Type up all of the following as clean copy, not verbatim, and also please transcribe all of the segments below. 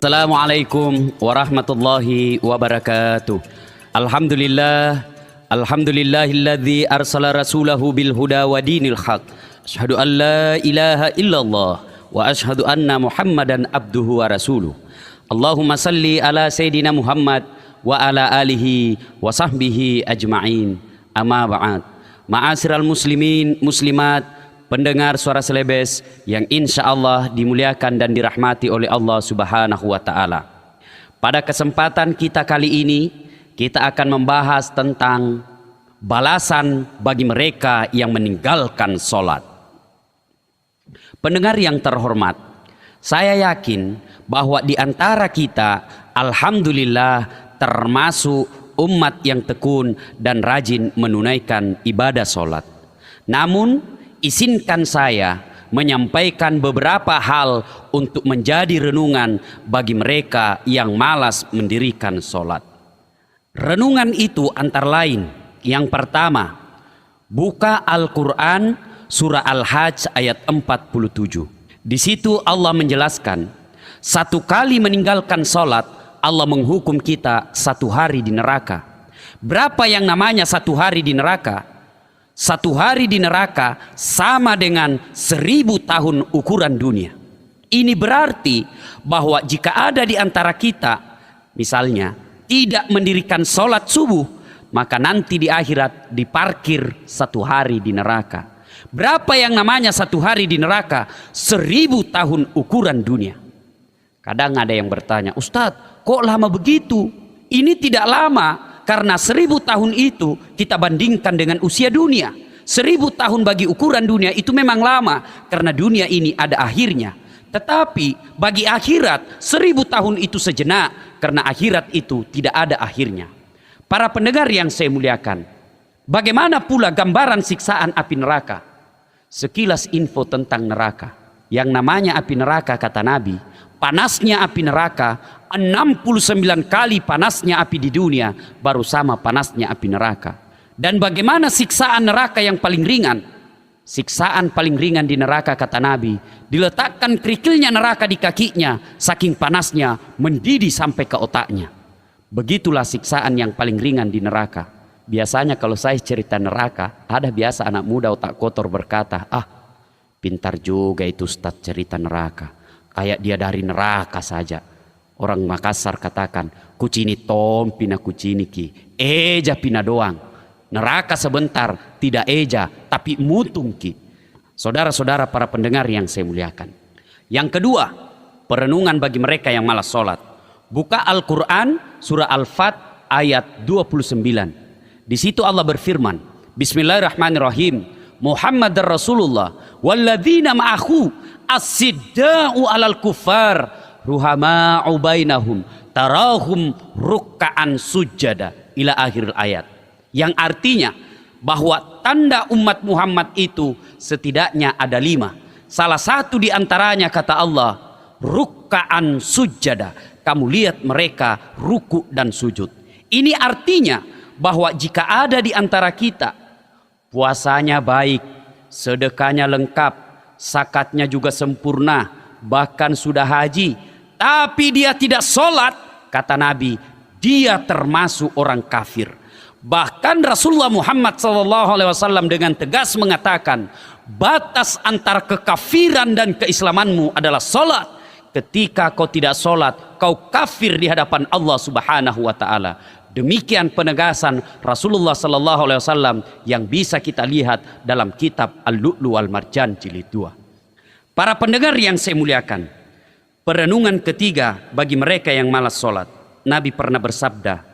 Assalamualaikum warahmatullahi wabarakatuh. Alhamdulillahilladzi arsala rasulahu bil huda wa dinil haq. Asyhadu an la ilaha illallah wa asyhadu anna Muhammadan abduhu wa rasuluh. Allahumma salli ala sayyidina Muhammad wa ala alihi wa sahbihi ajma'in. Amma ba'd. Ma'asyiral muslimin muslimat, pendengar suara Selebes yang insya Allah dimuliakan dan dirahmati oleh Allah Subhanahu wa Ta'ala. Pada kesempatan kita kali ini, kita akan membahas tentang balasan bagi mereka yang meninggalkan sholat. Pendengar yang terhormat, saya yakin bahwa di antara kita, alhamdulillah, termasuk umat yang tekun dan rajin menunaikan ibadah sholat. Namun, izinkan saya menyampaikan beberapa hal untuk menjadi renungan bagi mereka yang malas mendirikan sholat. Renungan itu antara lain, yang pertama, buka Al-Quran surah Al-Hajj ayat 47. Di situ Allah menjelaskan, satu kali meninggalkan sholat, Allah menghukum kita 1 hari di neraka. Berapa yang namanya 1 hari di neraka? 1 hari di neraka sama dengan 1000 tahun ukuran dunia. Ini berarti bahwa jika ada di antara kita, misalnya, tidak mendirikan sholat subuh, maka nanti di akhirat diparkir 1 hari di neraka. Berapa yang namanya 1 hari di neraka? 1000 tahun ukuran dunia. Kadang ada yang bertanya, Ustadz, kok lama begitu? Ini tidak lama. Karena 1000 tahun itu kita bandingkan dengan usia dunia. 1000 tahun bagi ukuran dunia itu memang lama. Karena dunia ini ada akhirnya. Tetapi bagi akhirat 1000 tahun itu sejenak. Karena akhirat itu tidak ada akhirnya. Para pendengar yang saya muliakan, bagaimana pula gambaran siksaan api neraka? Sekilas info tentang neraka. Yang namanya api neraka, kata Nabi, panasnya api neraka 69 kali panasnya api di dunia, baru sama panasnya api neraka. Dan bagaimana siksaan neraka yang paling ringan? Siksaan paling ringan di neraka, kata Nabi, diletakkan kerikilnya neraka di kakinya, saking panasnya mendidih sampai ke otaknya. Begitulah siksaan yang paling ringan di neraka. Biasanya kalau saya cerita neraka, ada biasa anak muda otak kotor berkata, pintar juga itu Ustadz cerita neraka, kayak dia dari neraka saja. Orang Makassar katakan, kucini tom pina kucini ki, eja pina doang. Neraka sebentar, tidak eja, tapi mutung ki. Saudara-saudara para pendengar yang saya muliakan. Yang kedua, perenungan bagi mereka yang malas sholat. Buka Al-Quran surah Al-Fat ayat 29. Di situ Allah berfirman, Bismillahirrahmanirrahim, Muhammad Rasulullah, walladzina ma'ahu as-sidda'u alal kufar, ruhama'u bainahum tarahum rukka'an sujada, ila akhir ayat. Yang artinya bahwa tanda umat Muhammad itu setidaknya ada 5. Salah satu di antaranya, kata Allah, rukka'an sujada. Kamu lihat mereka ruku dan sujud. Ini artinya bahwa jika ada di antara kita puasanya baik, sedekahnya lengkap, zakatnya juga sempurna, bahkan sudah haji, tapi dia tidak sholat, kata Nabi, dia termasuk orang kafir. Bahkan Rasulullah Muhammad SAW dengan tegas mengatakan, batas antara kekafiran dan keislamanmu adalah sholat. Ketika kau tidak sholat, kau kafir di hadapan Allah Subhanahu wa Ta'ala. Demikian penegasan Rasulullah SAW yang bisa kita lihat dalam kitab Al-Lu'lu' wal Marjan jilid 2. Para pendengar yang saya muliakan, perenungan ketiga bagi mereka yang malas sholat. Nabi pernah bersabda,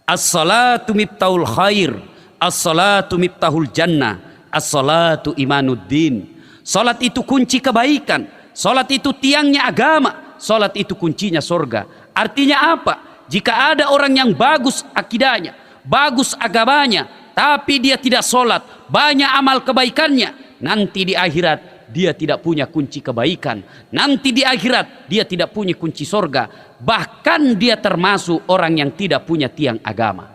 as-salatu miftahul khair, as-salatu miftahul jannah, as-salatu imanuddin. Sholat itu kunci kebaikan, sholat itu tiangnya agama, sholat itu kuncinya surga. Artinya apa? Jika ada orang yang bagus akidahnya, bagus agamanya, tapi dia tidak sholat, banyak amal kebaikannya, nanti di akhirat dia tidak punya kunci kebaikan. Nanti di akhirat dia tidak punya kunci surga. Bahkan dia termasuk orang yang tidak punya tiang agama.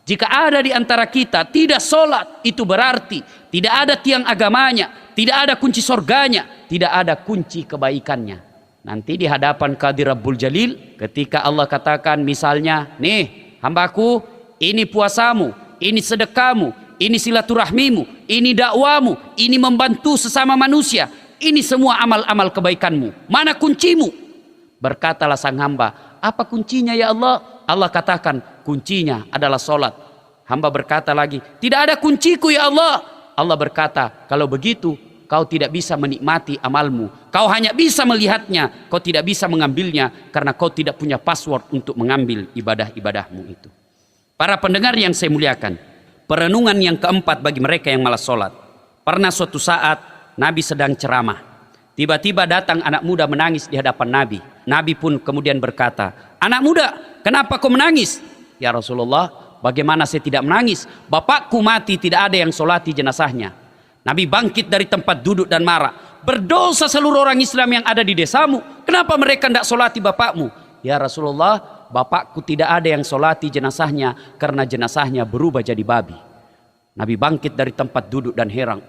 Jika ada di antara kita tidak sholat, itu berarti tidak ada tiang agamanya, tidak ada kunci surganya, tidak ada kunci kebaikannya. Nanti di hadapan Qadir Rabbul Jalil, ketika Allah katakan misalnya, nih hambaku, ini puasamu, ini sedekahmu, ini silaturahmimu, ini dakwamu, ini membantu sesama manusia, ini semua amal-amal kebaikanmu. Mana kuncimu? Berkatalah sang hamba, apa kuncinya ya Allah? Allah katakan, kuncinya adalah solat. Hamba berkata lagi, tidak ada kunciku ya Allah. Allah berkata, kalau begitu kau tidak bisa menikmati amalmu. Kau hanya bisa melihatnya, kau tidak bisa mengambilnya, karena kau tidak punya password untuk mengambil ibadah-ibadahmu itu. Para pendengar yang saya muliakan, perenungan yang keempat bagi mereka yang malas sholat. Pernah suatu saat Nabi sedang ceramah, tiba-tiba datang anak muda menangis di hadapan Nabi. Nabi pun kemudian berkata, anak muda, kenapa kau menangis? Ya Rasulullah, bagaimana saya tidak menangis? Bapakku mati, tidak ada yang sholati jenazahnya. Nabi bangkit dari tempat duduk dan marah. Berdosa seluruh orang Islam yang ada di desamu. Kenapa mereka tidak solati bapakmu? Ya Rasulullah, bapakku tidak ada yang solati jenazahnya karena jenazahnya berubah jadi babi. Nabi bangkit dari tempat duduk dan heran.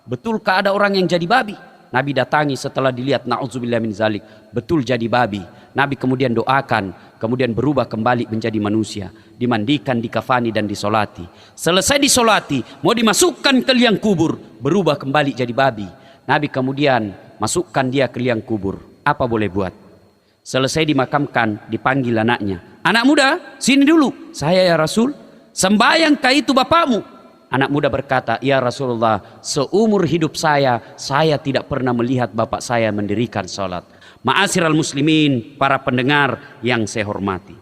Betulkah ada orang yang jadi babi? Nabi datangi setelah dilihat, na'udzubillah min zalik, betul jadi babi. Nabi kemudian doakan, kemudian berubah kembali menjadi manusia, dimandikan, dikafani dan disolati. Selesai disolati, mau dimasukkan ke liang kubur, berubah kembali jadi babi. Nabi kemudian masukkan dia ke liang kubur. Apa boleh buat? Selesai dimakamkan, dipanggil anaknya. Anak muda, sini dulu. Saya ya Rasul. Sembayangkah itu bapakmu? Anak muda berkata, ya Rasulullah, seumur hidup saya tidak pernah melihat bapak saya mendirikan sholat. Ma'asyiral muslimin, para pendengar yang saya hormati.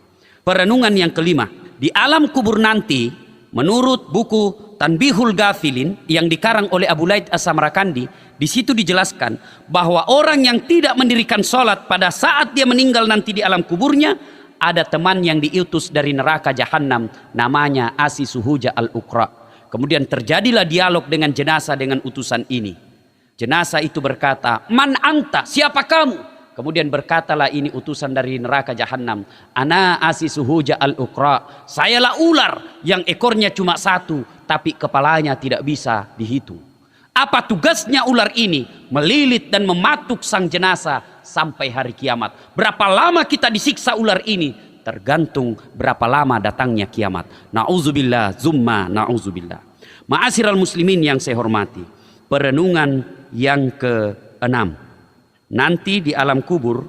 Perenungan yang kelima, di alam kubur nanti, menurut buku Tanbihul Ghafilin yang dikarang oleh Abu Laith As-Samarkandi, di situ dijelaskan bahwa orang yang tidak mendirikan sholat pada saat dia meninggal nanti di alam kuburnya, ada teman yang diutus dari neraka Jahannam, namanya Asi Suhuja Al-Uqra. Kemudian terjadilah dialog dengan jenazah dengan utusan ini. Jenazah itu berkata, man anta, siapa kamu? Kemudian berkatalah ini utusan dari neraka Jahannam, ana Asi Suhuja Al-Uqra. Sayalah ular yang ekornya cuma satu, tapi kepalanya tidak bisa dihitung. Apa tugasnya ular ini? Melilit dan mematuk sang jenazah sampai hari kiamat. Berapa lama kita disiksa ular ini? Tergantung berapa lama datangnya kiamat. Na'udzubillah, zumma na'udzubillah. Ma'asyiral muslimin yang saya hormati, perenungan yang keenam. Nanti di alam kubur,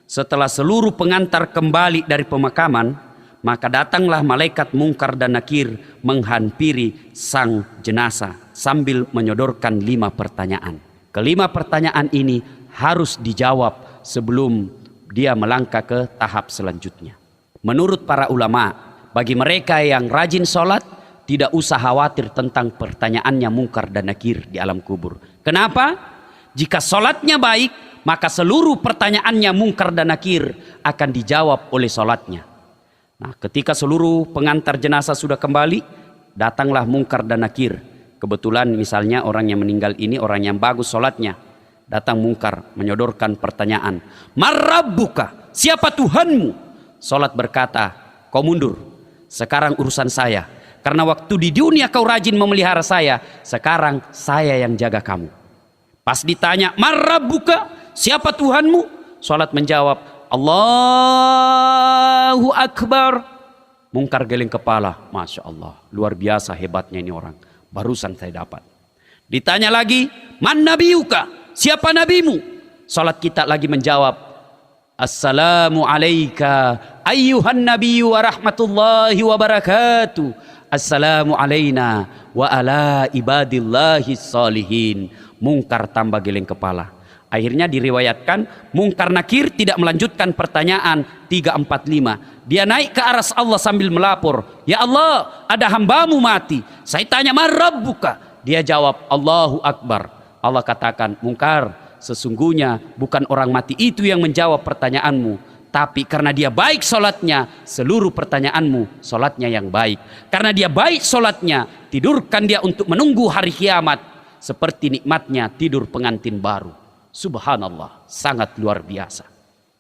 setelah seluruh pengantar kembali dari pemakaman, maka datanglah malaikat Mungkar dan Nakir menghampiri sang jenazah sambil menyodorkan 5 pertanyaan. Kelima pertanyaan ini harus dijawab sebelum dia melangkah ke tahap selanjutnya. Menurut para ulama, bagi mereka yang rajin sholat, tidak usah khawatir tentang pertanyaannya Mungkar dan Nakir di alam kubur. Kenapa? Jika sholatnya baik, maka seluruh pertanyaannya Mungkar dan Nakir akan dijawab oleh sholatnya. Nah, ketika seluruh pengantar jenazah sudah kembali, datanglah Mungkar dan Nakir. Kebetulan misalnya orang yang meninggal ini orang yang bagus sholatnya. Datang Mungkar menyodorkan pertanyaan. Marrabbuka, siapa Tuhanmu? Sholat berkata, kau mundur, sekarang urusan saya. Karena waktu di dunia kau rajin memelihara saya, sekarang saya yang jaga kamu. Pas ditanya, marrabbuka, siapa Tuhanmu? Sholat menjawab, Allahu Akbar. Mungkar geleng kepala, Masya Allah, luar biasa hebatnya ini orang. Barusan saya dapat. Ditanya lagi, man nabiyuka, siapa nabimu? Sholat kita lagi menjawab, Assalamu alayka ayyuhan nabiyyu wa rahmatullahi wa barakatuh. Assalamu alayna wa ala ibadillahi salihin. Mungkar tambah geleng kepala. Akhirnya diriwayatkan Mungkar Nakir tidak melanjutkan pertanyaan 3, 4, 5. Dia naik ke aras Allah sambil melapor, ya Allah, ada hambamu mati. Saya tanya, man rabbuka? Dia jawab, Allahu Akbar. Allah katakan, Mungkar, sesungguhnya bukan orang mati itu yang menjawab pertanyaanmu, tapi karena dia baik sholatnya, seluruh pertanyaanmu sholatnya yang baik. Karena dia baik sholatnya, tidurkan dia untuk menunggu hari kiamat seperti nikmatnya tidur pengantin baru. Subhanallah, sangat luar biasa.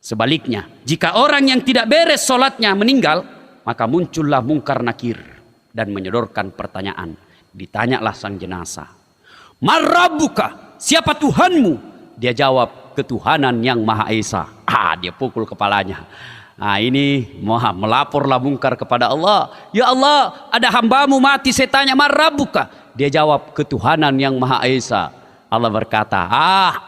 Sebaliknya, jika orang yang tidak beres sholatnya meninggal, maka muncullah Mungkar Nakir dan menyodorkan pertanyaan. Ditanyalah sang jenazah, man rabbuka, siapa Tuhanmu? Dia jawab, ketuhanan yang Maha Esa. Dia pukul kepalanya. Ini melaporlah mungkar kepada Allah. Ya Allah, ada hambamu mati, saya tanya marrabuka. Dia jawab, ketuhanan yang Maha Esa. Allah berkata,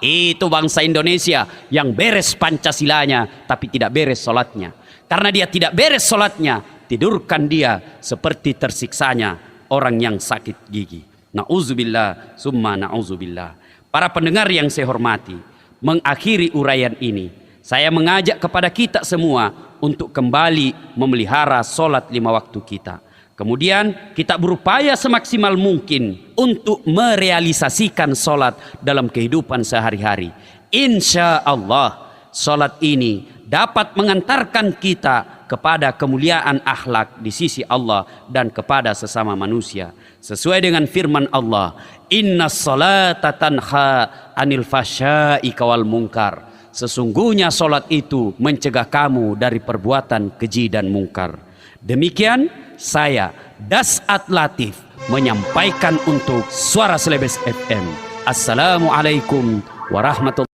itu bangsa Indonesia yang beres Pancasilanya tapi tidak beres sholatnya. Karena dia tidak beres sholatnya, tidurkan dia seperti tersiksanya orang yang sakit gigi. Na'udzubillah summa na'udzubillah. Para pendengar yang saya hormati, mengakhiri uraian ini, saya mengajak kepada kita semua untuk kembali memelihara sholat 5 waktu kita. Kemudian kita berupaya semaksimal mungkin untuk merealisasikan sholat dalam kehidupan sehari-hari. Insya Allah sholat ini dapat mengantarkan kita kepada kemuliaan akhlak di sisi Allah dan kepada sesama manusia. Sesuai dengan firman Allah, Inna sholata tanha anil fasya'i wal munkar. Sesungguhnya sholat itu mencegah kamu dari perbuatan keji dan mungkar. Demikian saya Das'at Latif menyampaikan untuk Suara Celebes FM. Assalamualaikum warahmatullahi wabarakatuh.